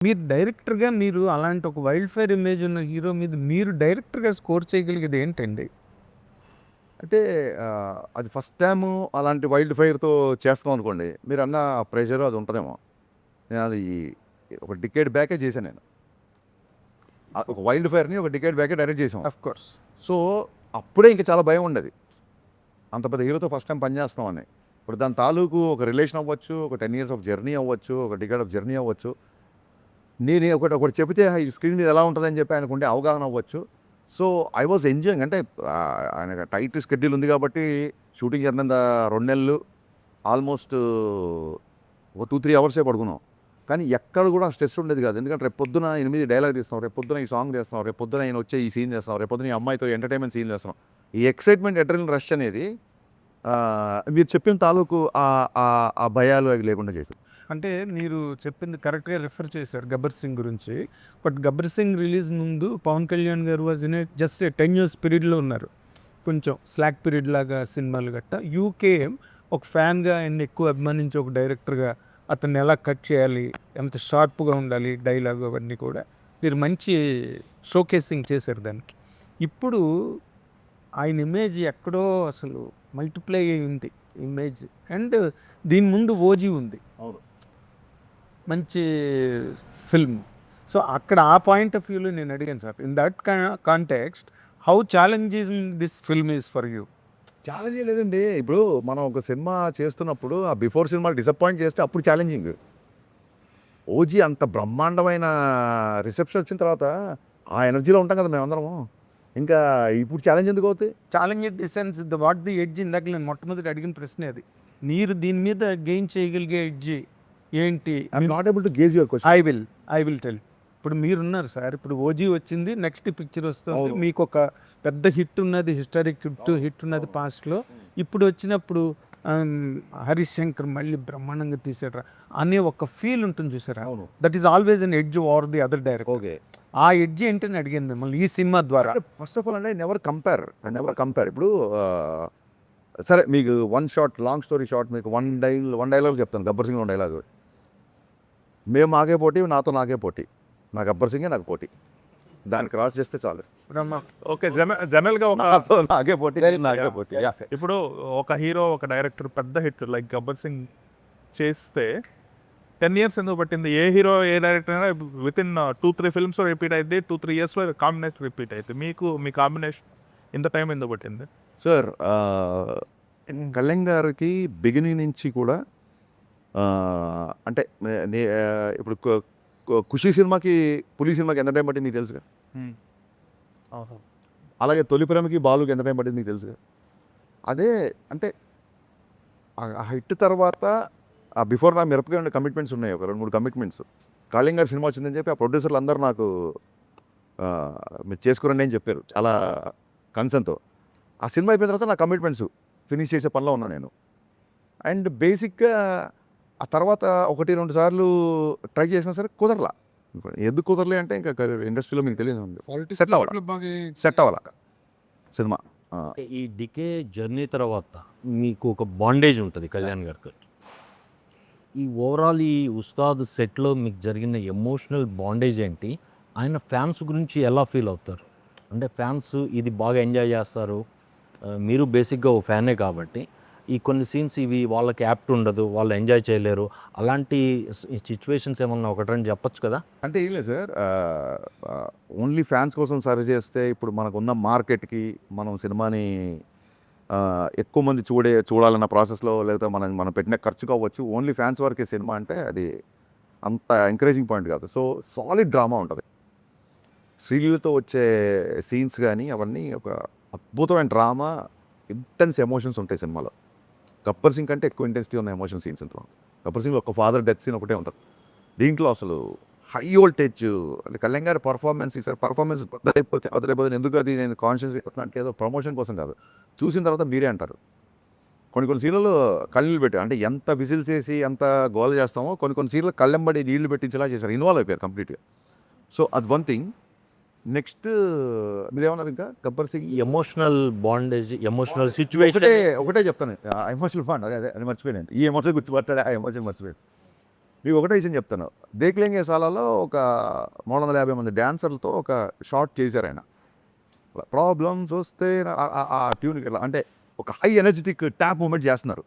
మీరు డైరెక్టర్‌గా మీరు అలాంటి ఒక వైల్డ్ ఫైర్ ఇమేజ్ ఉన్న హీరో మీద మీరు డైరెక్టర్‌గా స్కోర్ చేయగలిగేది ఏంటండి? అంటే అది ఫస్ట్ టైము అలాంటి వైల్డ్ ఫైర్‌తో చేస్తున్నాం అనుకోండి. మీరన్న ప్రెషర్ అది ఉంటదేమో. నేనది ఒక డికేడ్ బ్యాకే చేశాను నేను. ఒక వైల్డ్ ఫైర్‌ని ఒక డికేడ్ బ్యాకే డైరెక్ట్ చేసాం. Of course. సో, అప్పుడే ఇంక చాలా భయం ఉండేది. అంత పెద్ద హీరోతో ఫస్ట్ టైమ్ పని చేస్తున్నామని. ఇప్పుడు దాని తాలూకు ఒక రిలేషన్ అవ్వచ్చు, ఒక 10 ఇయర్స్ ఆఫ్ జర్నీ అవ్వచ్చు, ఒక డికేడ్ ఆఫ్ జర్నీ అవ్వచ్చు. నేను ఒకటి చెబితే ఈ స్క్రీన్ మీద ఎలా ఉంటదని చెప్పి ఆయనకుండే అవగాహన అవ్వచ్చు. So, I was enjoying. అంటే ఆయన టైట్ షెడ్యూల్ ఉంది కాబట్టి షూటింగ్ జరిగినంత 2 నెలలు ఆల్మోస్ట్ ఒక 2, 3 అవర్సే పడుకున్నాం. కానీ ఎక్కడ కూడా స్ట్రెస్ ఉండేది కాదు. ఎందుకంటే రేపు పొద్దున 8 డైలాగ్ తీస్తున్నాం, రేపు పొద్దున ఈ సాంగ్ చేస్తున్నాం, రేపు పొద్దున ఈయన వచ్చే ఈ సీన్ చేస్తున్నాం, రేపు పొద్దున ఈ అమ్మాయితో ఎంటర్‌టైన్‌మెంట్ సీన్ చేస్తున్నాం. ఈ ఎక్సైట్‌మెంట్, అడ్రినలిన్ రష్ అనేది మీరు చెప్పిన తాలూకు ఆ భయాలు అవి లేకుండా చేసింది. అంటే మీరు చెప్పింది కరెక్ట్‌గా రిఫర్ చేశారు 'గబ్బర్ సింగ్' గురించి. బట్ 'గబ్బర్ సింగ్' రిలీజ్ ముందు పవన్ కళ్యాణ్ గారు వాజ్ ఇన్ జస్ట్ 10 ఇయర్స్ పీరియడ్‌లో ఉన్నారు. కొంచెం స్లాక్ పీరియడ్ లాగా సినిమాలు గట్టా. యూ కేమ్ ఒక ఫ్యాన్‌గా ఆయన్ని ఎక్కువ అభిమానించే ఒక డైరెక్టర్‌గా అతన్ని ఎలా కట్ చేయాలి, ఎంత షార్ప్‌గా ఉండాలి డైలాగ్ అవన్నీ కూడా మీరు మంచి షోకేసింగ్ చేశారు దానికి. ఇప్పుడు ఆయన ఇమేజ్ ఎక్కడో అసలు మల్టిప్లై అయ్యి ఉంది ఇమేజ్. అండ్ దీని ముందు 'ఓజీ' ఉంది. అవును. మంచి ఫిల్మ్. సో, అక్కడ ఆ పాయింట్ ఆఫ్ వ్యూలో నేను అడిగాను sir. In that context how challenging this film is for you? Challenge ఏం లేదండి. ఇప్పుడు మనం ఒక సినిమా చేస్తున్నప్పుడు ఆ బిఫోర్ సినిమా డిసప్పాయింట్ చేస్తే అప్పుడు ఛాలెంజింగ్. 'ఓజీ' అంత బ్రహ్మాండమైన రిసెప్షన్ వచ్చిన తర్వాత ఆ ఎనర్జీలో ఉంటాం కదా మేమందరము. ఇంకా ఇప్పుడు ఛాలెంజ్ ఎందుకు అవుతాయి? Challenge in the sense what the edge ఇందాక నేను మొట్టమొదటి అడిగిన ప్రశ్నే అది. మీరు దీని మీద గెయిన్ చేయగలిగే ఎడ్జ్ ఏంటి? I'm not able to gauge your question. I will tell. ఇప్పుడు మీరున్నారు సార్. ఇప్పుడు 'ఓజీ' వచ్చింది. నెక్స్ట్ పిక్చర్ వస్తుంది. అవును. మీకొక పెద్ద హిట్ ఉన్నది. హిస్టారిక్ హిట్ ఉన్నది అవును. పాస్ట్‌లో. ఇప్పుడు వచ్చినప్పుడు 'హరీష్ శంకర్' మళ్ళీ బ్రహ్మాండంగా తీసాడురా అనే ఒక ఫీల్ ఉంటుంది చూసారా? అవును. That is always N edge over the other director. Okay. ఆ ఎడ్జ్ ఏంటని అడిగాను మిమ్మల్ని ఈ సినిమా ద్వారా. అంటే ఫస్ట్ ఆఫ్ ఆల్ అంటే నెవర్ కంపేర్. ఇప్పుడు సరే మీకు one shot long story short మీకు వన్ డైలాగ్ చెప్తాను 'గబ్బర్ సింగ్‌లో' డైలాగ్. మేము మాకే పోటీ, నాతో నాకే పోటీ. నా 'గబ్బర్ సింగే' నాకు పోటీ. దాన్ని క్రాస్ చేస్తే చాలు. బ్రహ్మ ఓకే. జనరల్‌గా నాతో నాకే పోటీ, నాకే పోటీ. యాహ్! ఇప్పుడు ఒక హీరో, ఒక డైరెక్టర్ పెద్ద హిట్ లైక్ 'గబ్బర్ సింగ్' చేస్తే 10 ఇయర్స్ ఎందుకు పట్టింది? ఏ హీరో, ఏ డైరెక్టర్ అయినా వితిన్ 2, 3 ఫిల్మ్స్‌లో రిపీట్ అయిద్ది. 2, 3 ఇయర్స్‌లో కాంబినేషన్ రిపీట్ అయిద్ది. మీ కాంబినేషన్ ఇంత టైం ఎందుకు పట్టింది? సార్ కళ్యాణ్ గారికి బిగినింగ్ నుంచి కూడా అంటే ఇప్పుడు 'ఖుషి' సినిమాకి, 'పులి' సినిమాకి ఎంత టైం పట్టింది నీకు తెలుసుగా. అలాగే 'తొలి ప్రేమకి', 'బాలుకి' ఎంత టైం పట్టింది నీకు తెలుసుగా. అదే అంటే ఆ హిట్ తర్వాత బిఫోర్ నా మిరపకాయ ఉండే కమిట్మెంట్స్ ఉన్నాయి. ఒక 2, 3 కమిట్మెంట్స్. కళ్యాణ్ గారి సినిమా వచ్చిందని చెప్పి ఆ ప్రొడ్యూసర్లు అందరూ నాకు మీరు చేసుకురండి అని చెప్పారు చాలా కన్సర్న్‌తో. ఆ సినిమా అయిపోయిన తర్వాత నా కమిట్మెంట్స్ ఫినిష్ చేసే పనిలో ఉన్నా నేను. అండ్ బేసిక్‌గా ఆ తర్వాత 1, 2 సార్లు ట్రై చేసినా సరే కుదరలా. ఎందుకు కుదరలే అంటే ఇంకా ఇండస్ట్రీలో మీకు తెలియదు సెట్ అవ్వలా సినిమా. ఈ డికే జర్నీ తర్వాత మీకు ఒక బాండేజ్ ఉంటుంది కళ్యాణ్ గారికి. ఈ ఓవరాల్ ఈ ఉస్తాద్ సెట్లో మీకు జరిగిన ఎమోషనల్ బాండేజ్ ఏంటి? ఆయన ఫ్యాన్స్ గురించి ఎలా ఫీల్ అవుతారు? అంటే ఫ్యాన్స్ ఇది బాగా ఎంజాయ్ చేస్తారు. మీరు బేసిక్‌గా ఓ ఫ్యానే కాబట్టి ఈ కొన్ని సీన్స్ ఇవి వాళ్ళకి యాప్ట్ ఉండదు. వాళ్ళు ఎంజాయ్ చేయలేరు. అలాంటి సిచ్యువేషన్స్ ఏమన్నా ఒకటి రెండు చెప్పొచ్చు కదా? అంటే ఏం లేదు సార్. ఓన్లీ ఫ్యాన్స్ కోసం సర్వ్ చేస్తే ఇప్పుడు మనకున్న మార్కెట్‌కి మనం సినిమాని ఎక్కువ మంది చూడాలన్న ప్రాసెస్‌లో లేకపోతే మనం పెట్టిన ఖర్చుకు అవ్వచ్చు. ఓన్లీ ఫ్యాన్స్ వరకే సినిమా అంటే అది అంత ఎంకరేజింగ్ పాయింట్ కాదు. సో, సాలిడ్ డ్రామా ఉంటది. శ్రీలీలతో వచ్చే సీన్స్ గానీ అవన్నీ ఒక అద్భుతమైన డ్రామా, ఇంటెన్స్ ఎమోషన్స్ ఉంటాయి సినిమాలో. 'గబ్బర్ సింగ్' కంటే ఎక్కువ ఇంటెన్సిటీ ఉన్న ఎమోషన్ సీన్స్ ఇందులో. 'గబ్బర్ సింగ్‌లో' ఒక ఫాదర్ డెత్ సీన్ ఒకటే ఉంటది. దీంట్లో అసలు హై వోల్టేజ్ అంటే కళ్యాణ్ గారి పర్ఫార్మెన్స్ వదిలేకపోతే ఎందుకు అది నేను కాన్షియస్‌గా చెప్తున్నా అంటే ఏదో ప్రమోషన్ కోసం కాదు. చూసిన తర్వాత మీరే అంటారు. కొన్ని సీన్‌లలో కన్నీళ్ళు పెట్టారు. అంటే ఎంత విజిల్స్ ఏసి ఎంత గోల చేస్తామో కొన్ని సీన్‌లో కళ్ళెంబడి నీళ్లు పెట్టించేలా చేశారు. ఇన్వాల్వ్ అయిపోయారు కంప్లీట్‌గా. సో, అది వన్ థింగ్. నెక్స్ట్ మీరేమన్నారు ఇంకా 'Gabbar Singh' emotional bondage, emotional situation ఒకటే చెప్తాను. ఎమోషనల్ ఫండ్ అదే అది మర్చిపోయాను. ఈ ఎమోషన్ గుర్తుపట్టాడు, ఆ ఎమోషన్ మర్చిపోయాను. మీకు ఒకటే విషయం చెప్తాను. దేక్లేంగే సాలాలో ఒక 350 మంది డాన్సర్లతో ఒక షాట్ చేశారు ఆయన. ప్రాబ్లమ్స్ వస్తే ఆ ట్యూన్కి ఇట్లా అంటే ఒక హై ఎనర్జెటిక్ ట్యాప్ మూమెంట్ చేస్తున్నారు.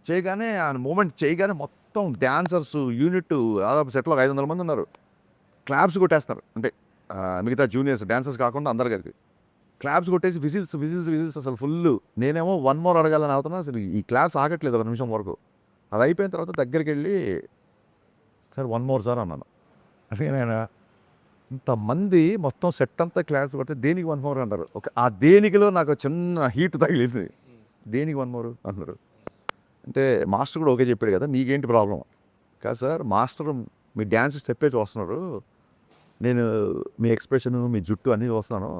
చేయగానే ఆ మూమెంట్ చేయగానే మొత్తం డాన్సర్స్ యూనిట్ దాదాపు సెట్లో 500 మంది ఉన్నారు. క్లాప్స్ కొట్టేస్తున్నారు. అంటే మిగతా జూనియర్స్ డాన్సర్స్ కాకుండా అందరు కలిపి క్లాప్స్ కొట్టేసి విజిల్స్ అసలు ఫుల్. నేనేమో 1 మోర్ అడగాలని అవుతున్నా, అసలు ఈ క్లాప్స్ ఆగట్లేదు ఒక నిమిషం వరకు. అది అయిపోయిన తర్వాత దగ్గరికి వెళ్ళి సార్ 1 మోర్ సార్ అన్నాను. అంటే నేను ఇంతమంది మొత్తం సెట్ అంతా క్లాప్స్ కొడితే దేనికి 1 మోర్ అంటారు. ఆ దేనికిలో నాకు చిన్న హీట్ తగిలింది. దేనికి 1 మోర్ అంటున్నారు. అంటే మాస్టర్ కూడా ఓకే చెప్పాడు కదా, మీకేంటి ప్రాబ్లం? కాదు సార్, మాస్టర్ మీ డ్యాన్స్ స్టెప్పే చూస్తున్నారు, నేను మీ ఎక్స్ప్రెషన్ మీ జుట్టు అన్నీ చూస్తున్నాను.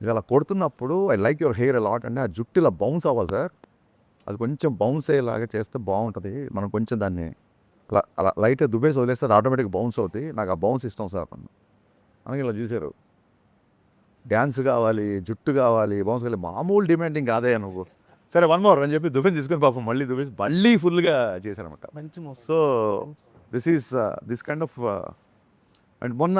మీరు అలా కొడుతున్నప్పుడు I like your hair a lot అంటే ఆ జుట్టు ఇలా బౌన్స్ అవ్వాలి సార్, అది కొంచెం బౌన్స్ అయ్యేలాగా చేస్తే బాగుంటుంది. మనం కొంచెం దాన్ని అలా లైట్గా దుబ్బేసి వదిలేస్తే అది ఆటోమేటిక్గా బౌన్స్ అవుతుంది, నాకు ఆ బౌన్స్ ఇష్టం సార్ అని ఇలా చూశారు. డ్యాన్స్ కావాలి, జుట్టు కావాలి, బౌన్స్ కావాలి, మామూలు డిమాండింగ్ కాదే నువ్వు. సరే 1 మోర్ అని చెప్పి దుబ్బేసి తీసుకొని పాపం మళ్ళీ దుబ్బేసి మళ్ళీ ఫుల్గా చేశారనమాట. మంచి so this kind of and మొన్న